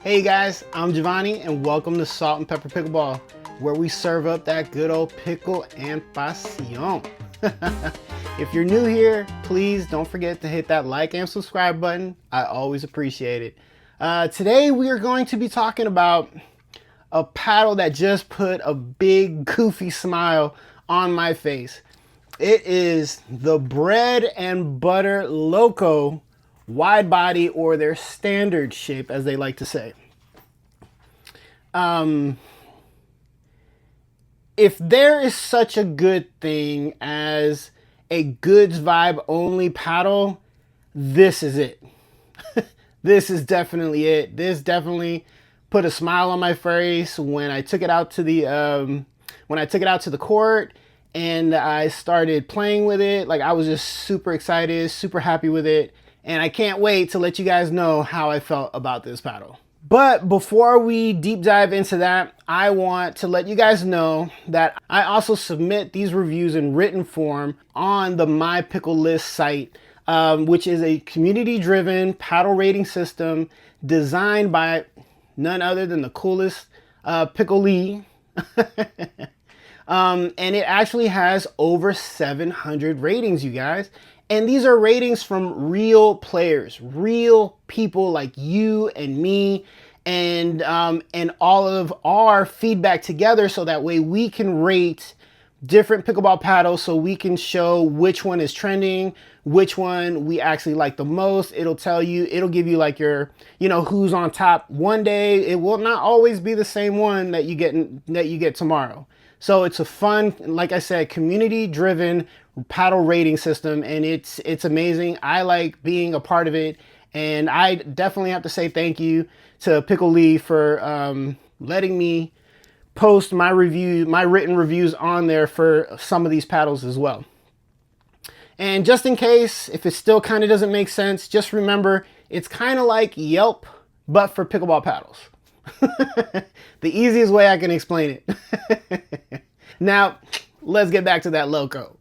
Hey guys, I'm Giovanni and welcome to Salt and Pepper Pickleball, where we serve up that good old pickle and pasión. If you're new here, please don't forget to hit that like and subscribe button. I always appreciate it. Today we are going to be talking about a paddle that just put a big goofy smile on my face. It is the Bread Butter Loco wide body, or their standard shape, as they like to say. If there is such a good thing as a goods vibe only paddle, this is it. This is definitely it. This definitely put a smile on my face when I took it out to the court and I started playing with it. Like, I was just super excited, super happy with it. And I can't wait to let you guys know how I felt about this paddle. But before we deep dive into that, I want to let you guys know that I also submit these reviews in written form on the My Pickle List site, which is a community-driven paddle rating system designed by none other than the coolest Pickle-lee. And it actually has over 700 ratings, you guys. And these are ratings from real players, real people like you and me, and all of our feedback together, so that way we can rate different pickleball paddles, so we can show which one is trending, which one we actually like the most. It'll tell you, it'll give you like your, who's on top one day. It will not always be the same one that you get tomorrow. So it's a fun, like I said, community-driven paddle rating system, and it's amazing. I like being a part of it, and I definitely have to say thank you to Pickle-lee for letting me post my written reviews on there for some of these paddles as well. And just in case, if it still kind of doesn't make sense, just remember, it's kind of like Yelp, but for pickleball paddles. The easiest way I can explain it. Now, let's get back to that Loco.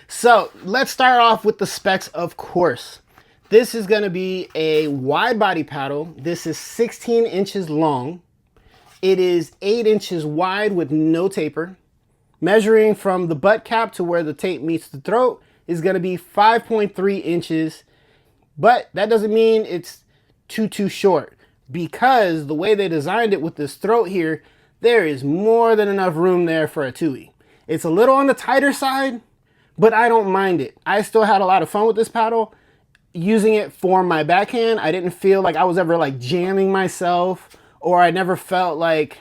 So, let's start off with the specs, of course. This is going to be a wide body paddle. This is 16 inches long. It is 8 inches wide with no taper. Measuring from the butt cap to where the tape meets the throat is going to be 5.3 inches. But that doesn't mean it's too short, because the way they designed it with this throat here, there is more than enough room there for a tui. It's a little on the tighter side, but I don't mind it. I still had a lot of fun with this paddle using it for my backhand. I didn't feel like I was ever like jamming myself, or I never felt like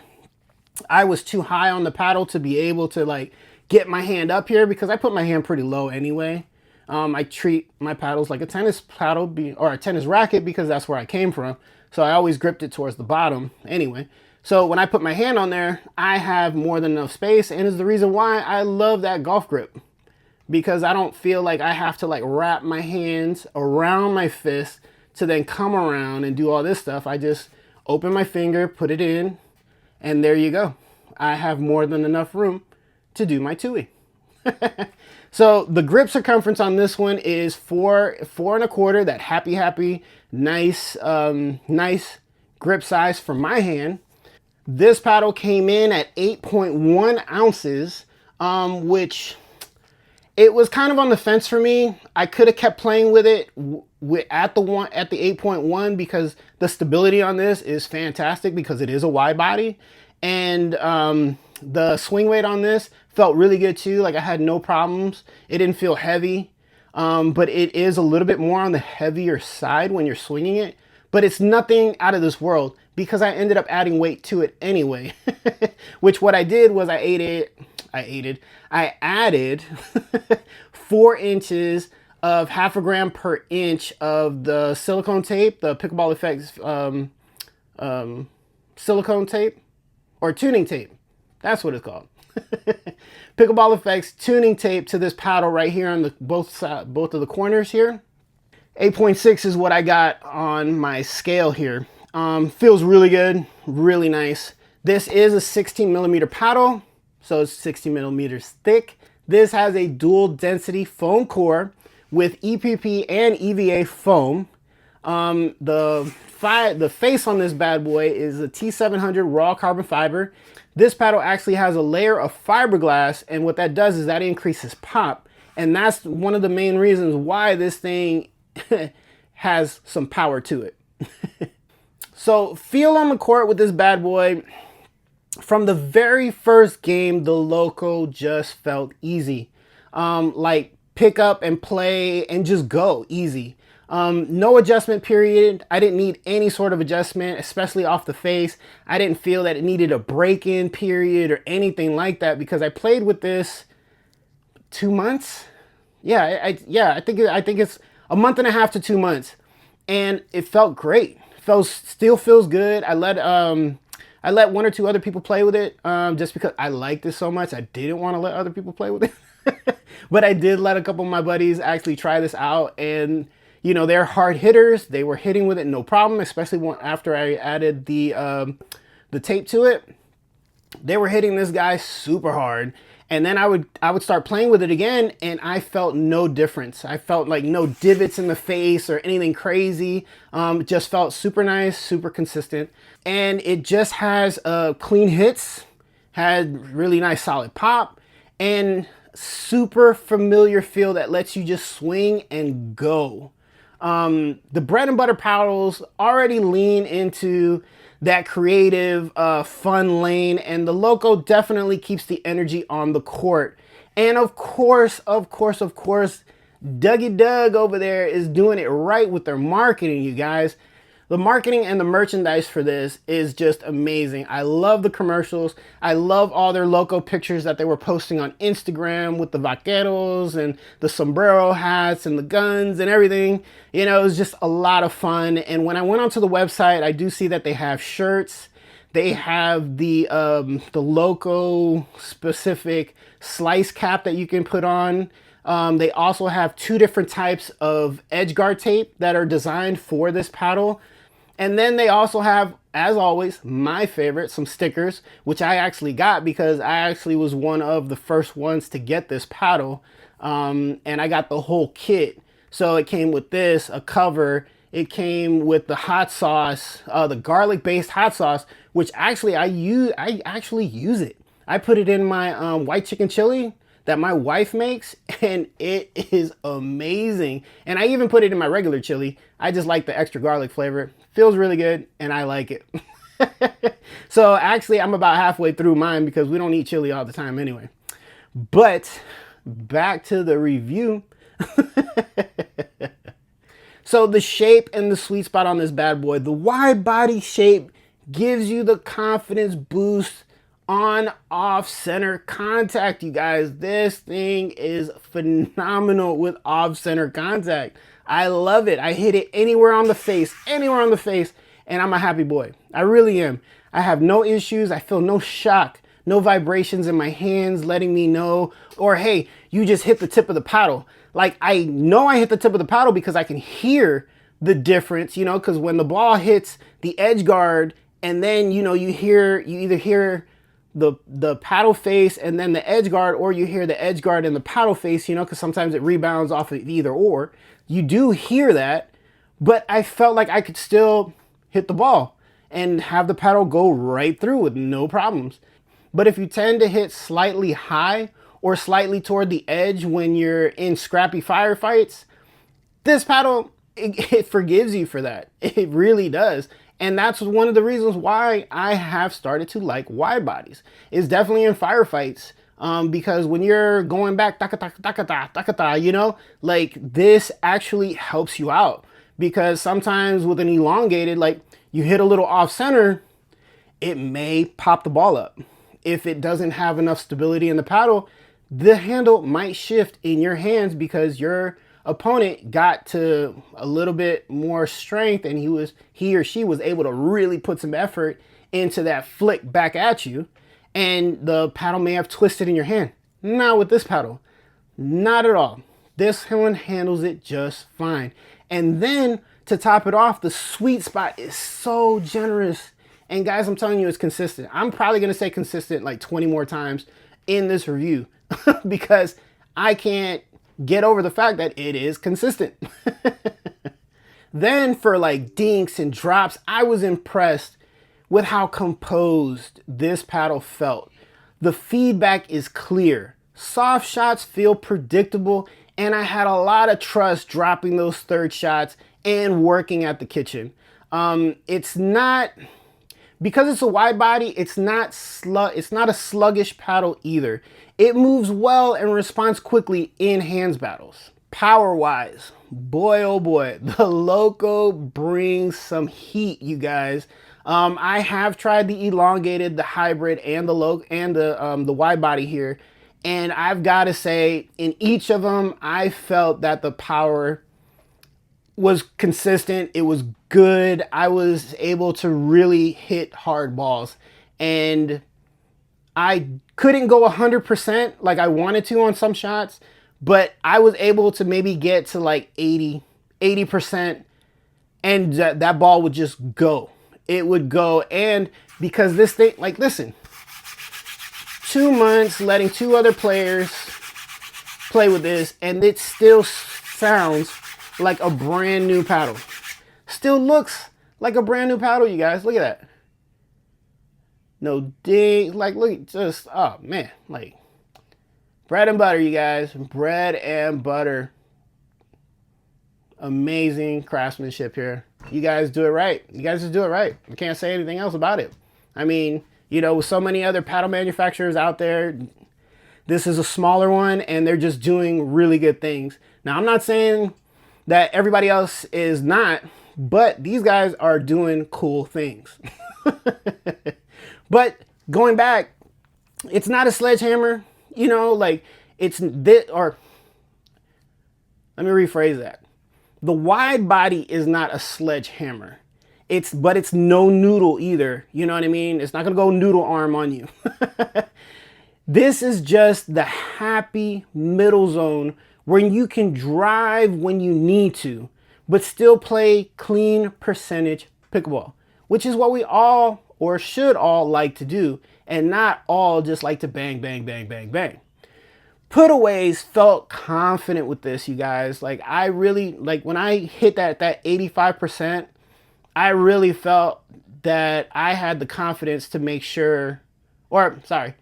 I was too high on the paddle to be able to like get my hand up here, because I put my hand pretty low anyway. I treat my paddles like a tennis paddle or a tennis racket, because that's where I came from. So I always gripped it towards the bottom anyway. So when I put my hand on there, I have more than enough space, and is the reason why I love that golf grip, because I don't feel like I have to like wrap my hands around my fist to then come around and do all this stuff. I just open my finger, put it in, and there you go. I have more than enough room to do my tui. So the grip circumference on this one is 4.25. That happy, nice grip size for my hand. This paddle came in at 8.1 ounces, which it was kind of on the fence for me. I could have kept playing with it at the 8.1, because the stability on this is fantastic, because it is a wide body, and the swing weight on this felt really good too. Like, I had no problems. It didn't feel heavy, but it is a little bit more on the heavier side when you're swinging it. But it's nothing out of this world, because I ended up adding weight to it anyway. Which what I did was I added 4 inches of 0.5 gram per inch of the silicone tape, the Pickleball Effects silicone tape, or tuning tape. That's what it's called. Pickleball Effects tuning tape to this paddle right here on the both of the corners here. 8.6 is what I got on my scale here. Feels really good, really nice. This is a 16 millimeter paddle, so it's 16 millimeters thick. This has a dual density foam core with EPP and EVA foam. The face on this bad boy is a T700 raw carbon fiber. This paddle actually has a layer of fiberglass, and what that does is that increases pop. And that's one of the main reasons why this thing has some power to it. So feel on the court with this bad boy. From the very first game, the Loco just felt easy. Like pick up and play and just go easy. No adjustment period. I didn't need any sort of adjustment, especially off the face. I didn't feel that it needed a break-in period or anything like that because I played with this 2 months. Yeah, I think it's a month and a half to 2 months, and it felt great. Still feels good. I let 1 or 2 other people play with it just because I liked it so much. I didn't want to let other people play with it, but I did let a couple of my buddies actually try this out, and you know, they're hard hitters. They were hitting with it no problem, especially after I added the tape to it. They were hitting this guy super hard. And then I would start playing with it again, and I felt no difference. I felt like no divots in the face or anything crazy. It just felt super nice, super consistent. And it just has clean hits, had really nice solid pop, and super familiar feel that lets you just swing and go. The bread and butter paddles already lean into that creative, fun lane, and the Loco definitely keeps the energy on the court. And of course, Dougie Doug over there is doing it right with their marketing, you guys. The marketing and the merchandise for this is just amazing. I love the commercials. I love all their Loco pictures that they were posting on Instagram with the vaqueros and the sombrero hats and the guns and everything. You know, it was just a lot of fun. And when I went onto the website, I do see that they have shirts. They have the Loco specific slice cap that you can put on. They also have 2 different types of edge guard tape that are designed for this paddle. And then they also have, as always, my favorite, some stickers, which I actually got because I actually was one of the first ones to get this paddle. And I got the whole kit. So it came with this, a cover. It came with the hot sauce, the garlic-based hot sauce, which actually I actually use it. I put it in my white chicken chili that my wife makes, and it is amazing. And I even put it in my regular chili. I just like the extra garlic flavor. Feels really good, and I like it. So actually, I'm about halfway through mine because we don't eat chili all the time anyway. But back to the review. So the shape and the sweet spot on this bad boy, the wide body shape gives you the confidence boost on off center contact, you guys. This thing is phenomenal with off center contact. I love it. I hit it anywhere on the face, and I'm a happy boy. I really am. I have no issues. I feel no shock, no vibrations in my hands letting me know, or hey, you just hit the tip of the paddle. Like, I know I hit the tip of the paddle because I can hear the difference, you know, because when the ball hits the edge guard, and then, you know, you either hear the paddle face and then the edge guard, or you hear the edge guard and the paddle face, you know, because sometimes it rebounds off of either or. You do hear that, but I felt like I could still hit the ball and have the paddle go right through with no problems. But if you tend to hit slightly high or slightly toward the edge when you're in scrappy firefights, this paddle, it forgives you for that. It really does. And that's one of the reasons why I have started to like wide bodies. It's definitely in firefights. Because when you're going back, you know, like this actually helps you out. Because sometimes with an elongated, like you hit a little off center, it may pop the ball up. If it doesn't have enough stability in the paddle, the handle might shift in your hands because your opponent got to a little bit more strength and he or she was able to really put some effort into that flick back at you, and the paddle may have twisted in your hand. Not with this paddle. Not at all. This one handles it just fine. And then to top it off, the sweet spot is so generous. And guys, I'm telling you, it's consistent. I'm probably going to say consistent like 20 more times in this review because I can't get over the fact that it is consistent. Then for like dinks and drops, I was impressed with how composed this paddle felt. The feedback is clear. Soft shots feel predictable, and I had a lot of trust dropping those third shots and working at the kitchen. It's not, because it's a wide body, it's not a sluggish paddle either. It moves well and responds quickly in hands battles. Power wise, boy oh boy, the Loco brings some heat, you guys. I have tried the elongated, the hybrid, and the wide body here, and I've got to say, in each of them, I felt that the power was consistent. It was good. I was able to really hit hard balls, and I couldn't go 100% like I wanted to on some shots, but I was able to maybe get to like 80%, and that ball would just go. It would go. And because this thing, like, listen, 2 months letting 2 other players play with this, and it still sounds like a brand new paddle. Still looks like a brand new paddle, you guys. Look at that. No ding. Like, look, just, oh man, like, bread and butter, you guys. Bread and butter. Amazing craftsmanship here. You guys do it right. You guys just do it right. I can't say anything else about it. I mean, you know, with so many other paddle manufacturers out there, this is a smaller one, and they're just doing really good things. Now, I'm not saying that everybody else is not, but these guys are doing cool things. But going back, it's not a sledgehammer, you know, like it's this, or let me rephrase that. The wide body is not a sledgehammer. But it's no noodle either. You know what I mean? It's not gonna go noodle arm on you. This is just the happy middle zone where you can drive when you need to, but still play clean percentage pickleball, which is what we all, or should all, like to do, and not all just like to bang, bang, bang, bang, bang. Putaways felt confident with this, you guys. Like, I really, like, when I hit that 85%, I really felt that I had the confidence to make sure, or sorry,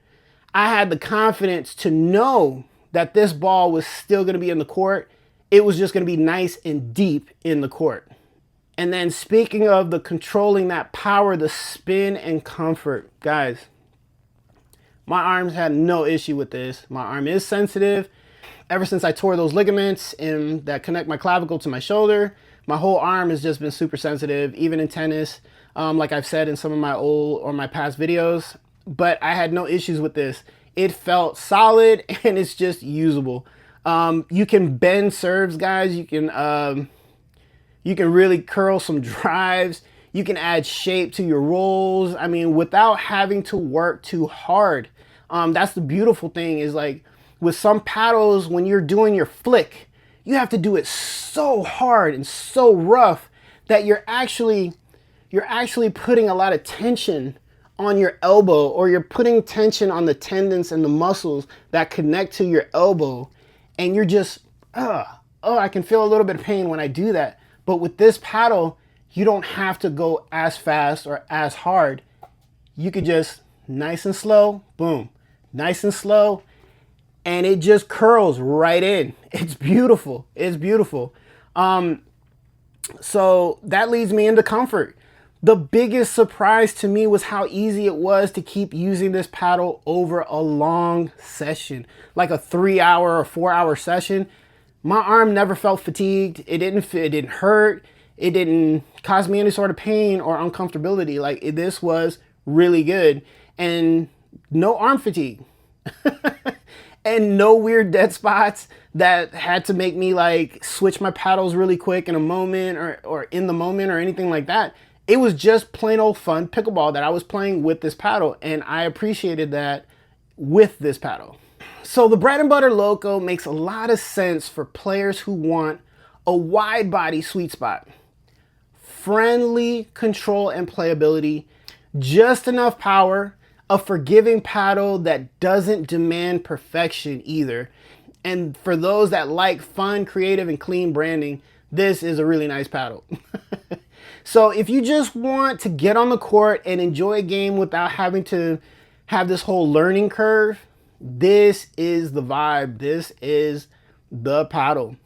I had the confidence to know that this ball was still going to be in the court. It was just going to be nice and deep in the court. And then speaking of the controlling that power, the spin and comfort, guys, my arms had no issue with this. My arm is sensitive. Ever since I tore those ligaments that connect my clavicle to my shoulder, my whole arm has just been super sensitive, even in tennis, like I've said in some of my old or my past videos. But I had no issues with this. It felt solid, and it's just usable. You can bend serves, guys. You can really curl some drives. You can add shape to your rolls. I mean, without having to work too hard. That's the beautiful thing, is like with some paddles, when you're doing your flick, you have to do it so hard and so rough that you're actually putting a lot of tension on your elbow, or you're putting tension on the tendons and the muscles that connect to your elbow, and you're just, I can feel a little bit of pain when I do that. But with this paddle, you don't have to go as fast or as hard. You could just nice and slow, boom, nice and slow, and it just curls right in. It's beautiful. It's beautiful. So that leads me into comfort. The biggest surprise to me was how easy it was to keep using this paddle over a long session, like a 3-hour or 4-hour session. My arm never felt fatigued. It didn't hurt. It didn't cause me any sort of pain or uncomfortability. Like, this was really good, and no arm fatigue. And no weird dead spots that had to make me like switch my paddles really quick in a moment or in the moment or anything like that. It was just plain old fun pickleball that I was playing with this paddle, and I appreciated that with this paddle. So the Bread Butter Loco makes a lot of sense for players who want a wide body sweet spot. Friendly control and playability, just enough power, a forgiving paddle that doesn't demand perfection either. And for those that like fun, creative, and clean branding, this is a really nice paddle. So if you just want to get on the court and enjoy a game without having to have this whole learning curve, this is the vibe. This is the paddle.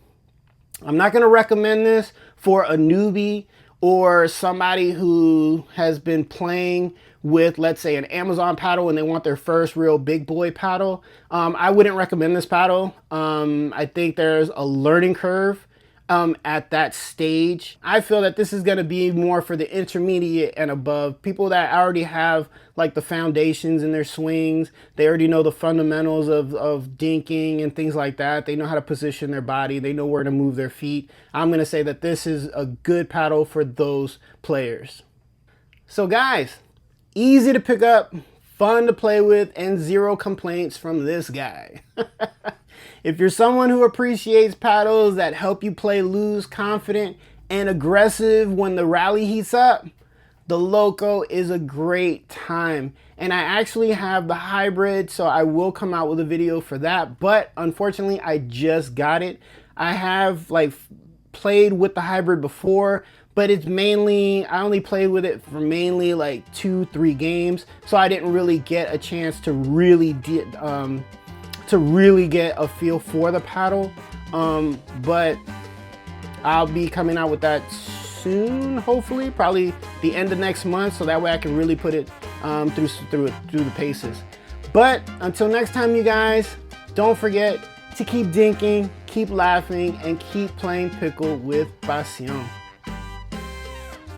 I'm not going to recommend this for a newbie or somebody who has been playing with, let's say, an Amazon paddle and they want their first real big boy paddle. I wouldn't recommend this paddle. I think there's a learning curve at that stage. I feel that this is going to be more for the intermediate and above, people that already have like the foundations in their swings. They already know the fundamentals of dinking and things like that. They know how to position their body. They know where to move their feet. I'm going to say that this is a good paddle for those players. So guys, easy to pick up, fun to play with, and zero complaints from this guy. If you're someone who appreciates paddles that help you play loose, confident, and aggressive when the rally heats up, the Loco is a great time. And I actually have the hybrid, so I will come out with a video for that. But unfortunately, I just got it. I have like played with the hybrid before, but it's mainly, I only played with it for mainly like 2-3 games. So I didn't really get a chance to really get a feel for the paddle, but I'll be coming out with that soon, hopefully, probably the end of next month, so that way I can really put it through the paces. But until next time, you guys, don't forget to keep dinking, keep laughing, and keep playing pickle with pasión.